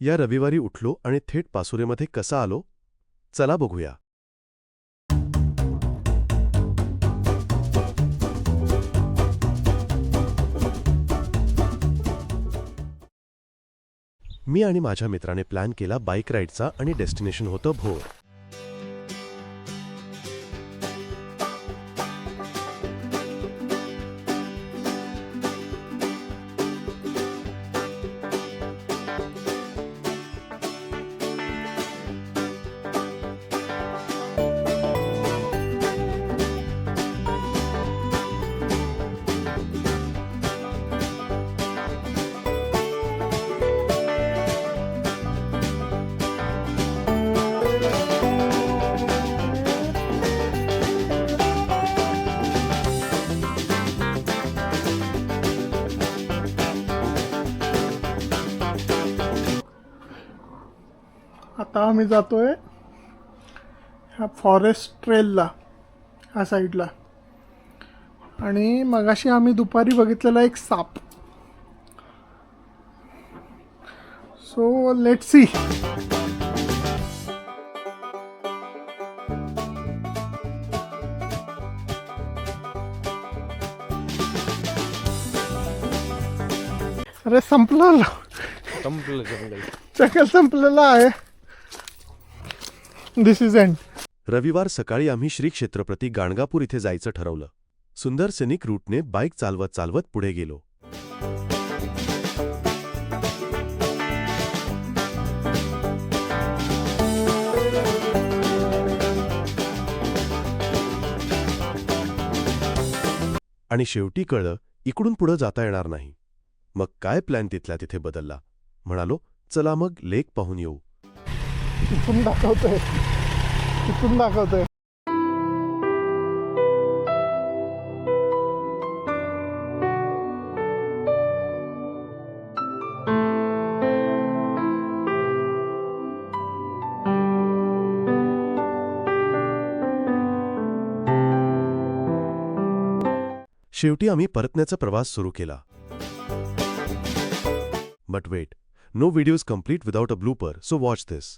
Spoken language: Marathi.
या रविवारी उठलो आणि थेट पासुरेमध्ये कसा आलो? चला बघूया. मी आणि माझ्या मित्राने प्लॅन केला बाईक राईडचा आणि डेस्टिनेशन होतं भोर. आता आम्ही जातोय ह्या फॉरेस्ट ट्रेलला, ह्या साईडला. आणि मगाशी आम्ही दुपारी बघितलेला एक साप. So let see. अरे संपलं, जंगल संपलेलं आहे. दिस इज एंड. रविवार सकाळी आम्ही श्री क्षेत्रप्रती गाणगापूर इथे जायचं ठरवलं. सुंदर सिनिक रूटने बाईक चालवत चालवत पुढे गेलो. आणि शेवटी कळलं इकडून पुढं जाता येणार नाही. मग काय प्लॅन तिथल्या तिथे बदलला. म्हणालो चला मग लेक पाहून येऊ. इथून दाखवतोय, इथून दाखवतोय. शेवटी आम्ही परतण्याचा प्रवास सुरू केला. But wait, no videos complete without a blooper, so watch this.